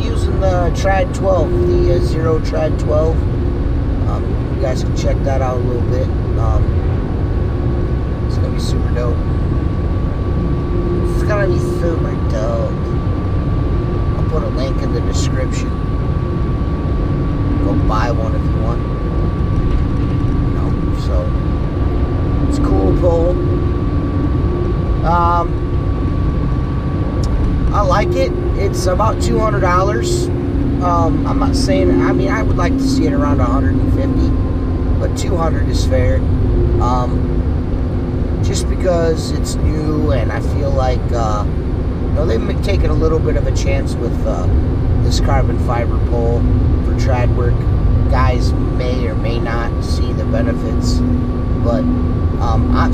using the Trad 12, the Xero Trad 12. You guys can check that out a little bit. It's gonna be super dope. It's gonna be super dope. I'll put a link in the description. Go buy one if you want. So it's a cool pole. I like it. It's about $200. I'm not saying, I mean, I would like to see it around 150, but 200 is fair. Just because it's new, and I feel like, they've taken a little bit of a chance with this carbon fiber pole for trad work. Guys may or may not see the benefits, but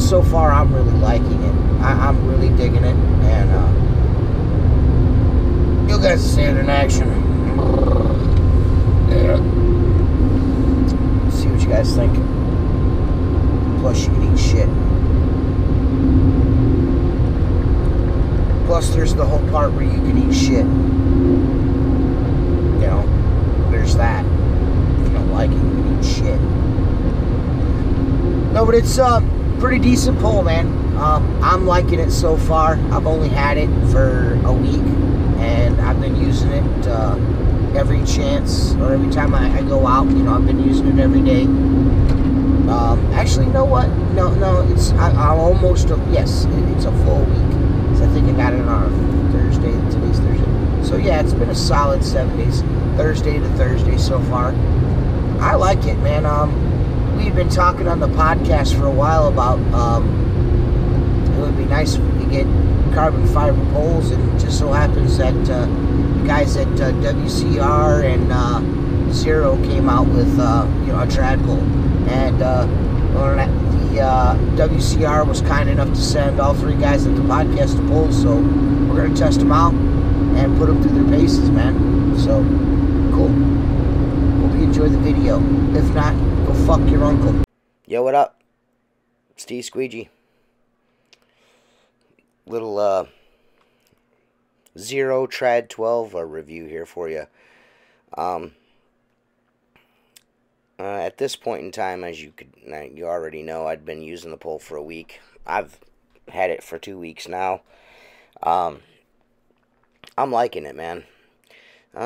so far I'm really liking it. I'm really digging it, and you guys see it in action. Yeah. See what you guys think. Plus, you can eat shit. Plus, there's the whole part where you can eat shit. There's that. If you don't like it, you can eat shit. No, but it's pretty decent pole, man. I'm liking it so far. I've only had it for a week, and I've been using it every chance, or every time I go out. I've been using it every day. Actually, you know what? No, it's I'm almost, yes, it's a full week. So I think I got it on Thursday. Today's Thursday. So yeah, it's been a solid 7 days, Thursday to Thursday so far. I like it, man. We've been talking on the podcast for a while about it would be nice if we could get carbon fiber poles, and it just so happens that the guys at WCR and Xero came out with a trad pole, and the WCR was kind enough to send all three guys at the podcast to poles, so we're gonna test them out and put them through their paces, man. So cool. Hope you enjoy the video. If not, go fuck your uncle. Yo, what up? Steve Squeegee. Little Xero Trad 12 review here for you. At this point in time, as you already know, I'd been using the pole for a week. I've had it for 2 weeks now. I'm liking it, man.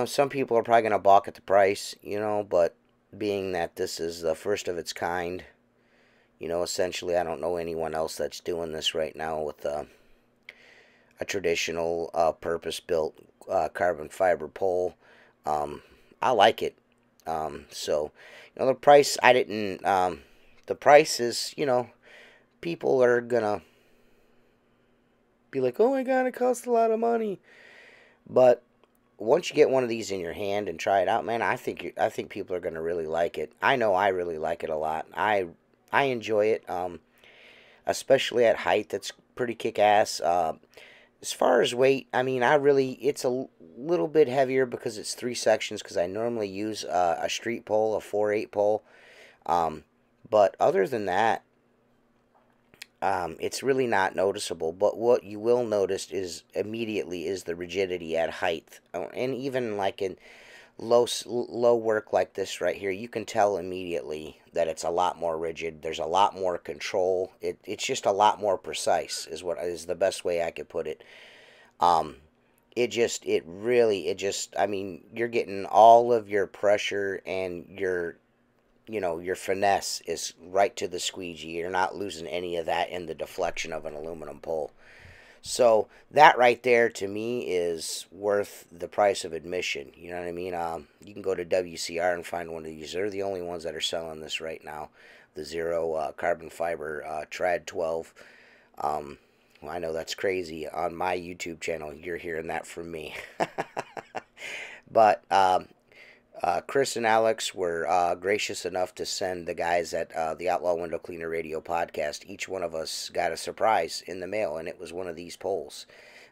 Some people are probably gonna balk at the price, but being that this is the first of its kind, essentially I don't know anyone else that's doing this right now with a traditional purpose-built carbon fiber pole. I like it. So, the price, the price is, people are gonna be like, oh my god, it costs a lot of money. But once you get one of these in your hand and try it out, man, I think people are gonna really like it. I know I really like it a lot. I enjoy it, especially at height. That's pretty kick-ass. As far as weight, I mean, it's a little bit heavier because it's 3 sections, because I normally use a street pole, a 4/8 pole. But other than that, it's really not noticeable. But what you will notice is immediately is the rigidity at height. And even like in low work like this right here, you can tell immediately that it's a lot more rigid. There's a lot more control. It's just a lot more precise is what is the best way I could put it. I mean, you're getting all of your pressure and your finesse is right to the squeegee. You're not losing any of that in the deflection of an aluminum pole. So that right there to me is worth the price of admission. You know what I mean? You can go to WCR and find one of these. They're the only ones that are selling this right now. The Xero carbon fiber Trad 12. Well, I know that's crazy. On my YouTube channel, you're hearing that from me. But Chris and Alex were gracious enough to send the guys at the Outlaw Window Cleaner Radio podcast. Each one of us got a surprise in the mail, and it was one of these poles.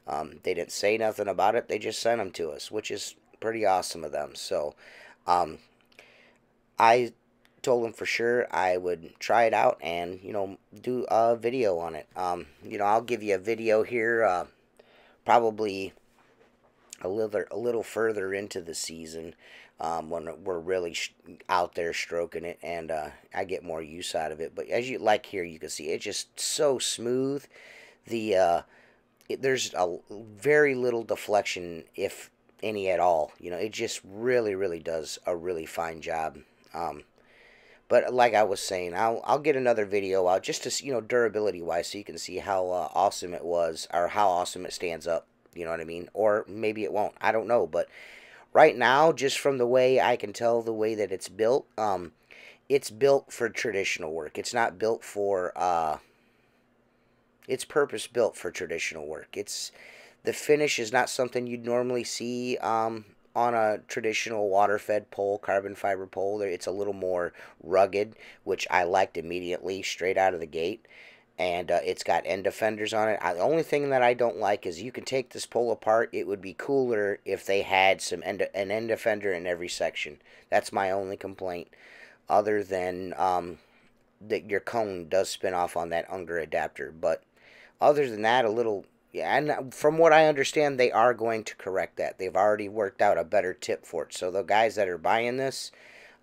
They didn't say nothing about it. They just sent them to us, which is pretty awesome of them. So I told them for sure I would try it out and, do a video on it. I'll give you a video here, probably a little further into the season, when we're really out there stroking it, and I get more use out of it. But as you like here, you can see it's just so smooth. The there's a very little deflection, if any at all. You know, it just really does a really fine job. But like I was saying, I'll get another video out just to, you know, durability wise, so you can see how awesome it was, or how awesome it stands up. You know what I mean? Or maybe it won't. I don't know. But right now, just from the way I can tell, the way that it's built for traditional work. It's not built for it's purpose built for traditional work. The finish is not something you'd normally see on a traditional water-fed pole, carbon fiber pole. It's a little more rugged, which I liked immediately, straight out of the gate. And it's got end defenders on it. The only thing that I don't like is you can take this pole apart. It would be cooler if they had an end defender in every section. That's my only complaint, other than that your cone does spin off on that Unger adapter. But other than that, yeah, and from what I understand, they are going to correct that. They've already worked out a better tip for it. So the guys that are buying this,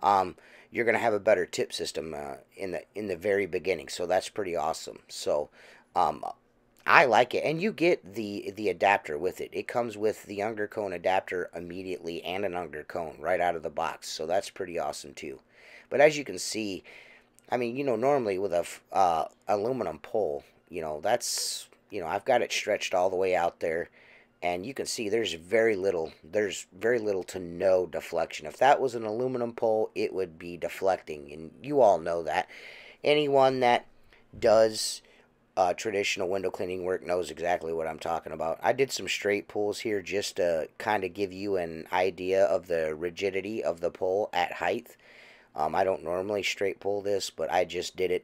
you're going to have a better tip system in the very beginning. So that's pretty awesome. So I like it, and you get the adapter with it. It comes with the Unger cone adapter immediately, and an Unger cone right out of the box. So that's pretty awesome too. But as you can see, I mean, you know, normally with a aluminum pole, you know, that's, you know, I've got it stretched all the way out there, and you can see there's very little to no deflection. If that was an aluminum pole, it would be deflecting, and you all know that. Anyone that does traditional window cleaning work knows exactly what I'm talking about. I did some straight pulls here just to kind of give you an idea of the rigidity of the pole at height. I don't normally straight pull this, but I just did it,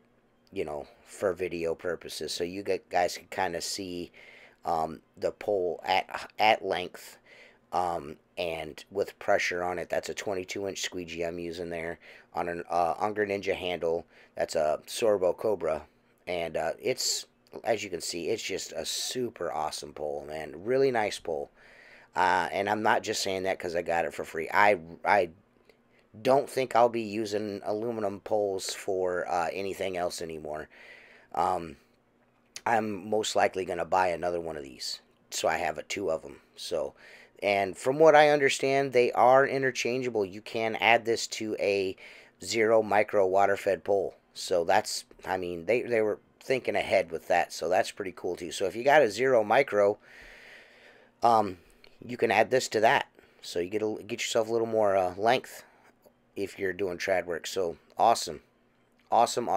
you know, for video purposes, so you guys can kind of see the pole at length, and with pressure on it. That's a 22-inch squeegee I'm using there on an Unger Ninja handle. That's a Sorbo Cobra, and it's, as you can see, it's just a super awesome pole, man. Really nice pole, and I'm not just saying that because I got it for free. I don't think I'll be using aluminum poles for anything else anymore. I'm most likely going to buy another one of these, so I have two of them. So, and from what I understand, they are interchangeable. You can add this to a Xero micro water-fed pole. So that's, I mean, they were thinking ahead with that, so that's pretty cool too. So if you got a Xero micro, you can add this to that, so you get yourself a little more length if you're doing trad work. So awesome. Awesome.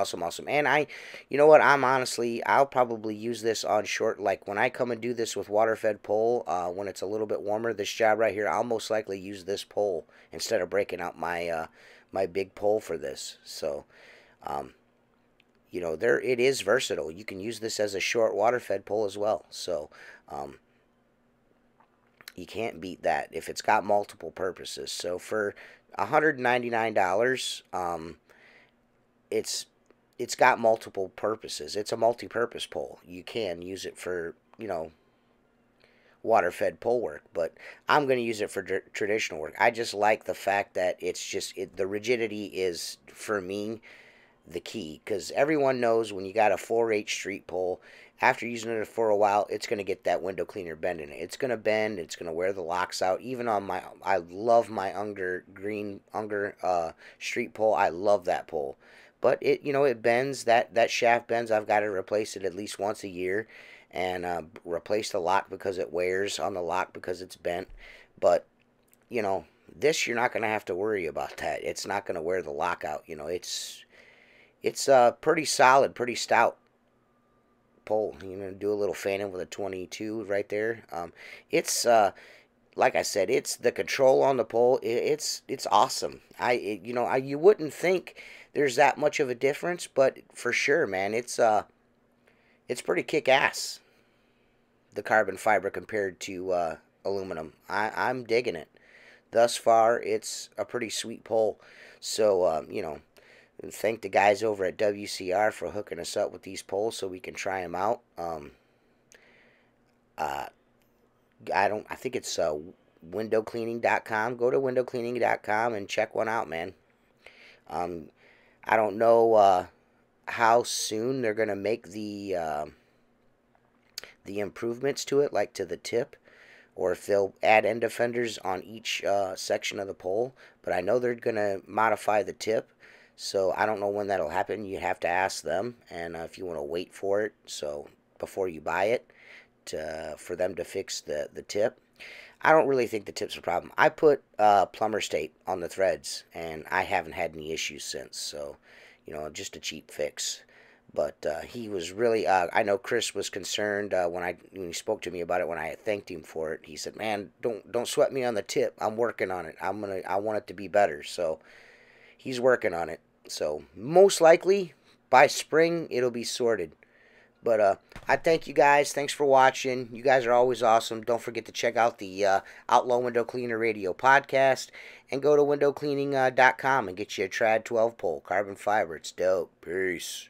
And you know what, I'll probably use this on short, like when I come and do this with water-fed pole, when it's a little bit warmer, this job right here, I'll most likely use this pole instead of breaking out my my big pole for this. So, you know, it is versatile. You can use this as a short water-fed pole as well. So, you can't beat that if it's got multiple purposes. So for $199, it's got multiple purposes. It's a multi-purpose pole. You can use it for, you know, water-fed pole work, but I'm going to use it for traditional work. I just like the fact that it's just, the rigidity is, for me, the key, because everyone knows when you got a 4/8 street pole, after using it for a while, it's going to get that window cleaner bend in it. It's going to bend. It's going to wear the locks out. Even on I love my green Unger street pole. I love that pole. But it, you know, it bends. That shaft bends. I've got to replace it at least once a year, and replace the lock because it wears on the lock because it's bent. But, you know, this, you're not going to have to worry about that. It's not going to wear the lock out. You know, it's pretty solid, pretty stout pole. You know, do a little fanning with a 22 right there. It's like I said, it's the control on the pole. It's awesome. You wouldn't think there's that much of a difference, but for sure, man, it's pretty kick-ass, the carbon fiber compared to aluminum. I'm digging it. Thus far, it's a pretty sweet pole. So, you know, thank the guys over at WCR for hooking us up with these poles so we can try them out. I think it's windowcleaning.com. Go to windowcleaning.com and check one out, man. I don't know how soon they're gonna make the improvements to it, like to the tip, or if they'll add end defenders on each section of the pole. But I know they're gonna modify the tip, so I don't know when that'll happen. You have to ask them, and if you want to wait for it, so before you buy it, for them to fix the tip. I don't really think the tip's a problem. I put plumber's tape on the threads, and I haven't had any issues since. So, just a cheap fix. But he was really. I know Chris was concerned when he spoke to me about it. When I thanked him for it, he said, "Man, don't sweat me on the tip. I'm working on it. I want it to be better." So he's working on it. So most likely by spring it'll be sorted. But I thank you guys. Thanks for watching. You guys are always awesome. Don't forget to check out the Outlaw Window Cleaner Radio podcast. And go to windowcleaning.com and get you a Trad 12 pole. Carbon fiber. It's dope. Peace.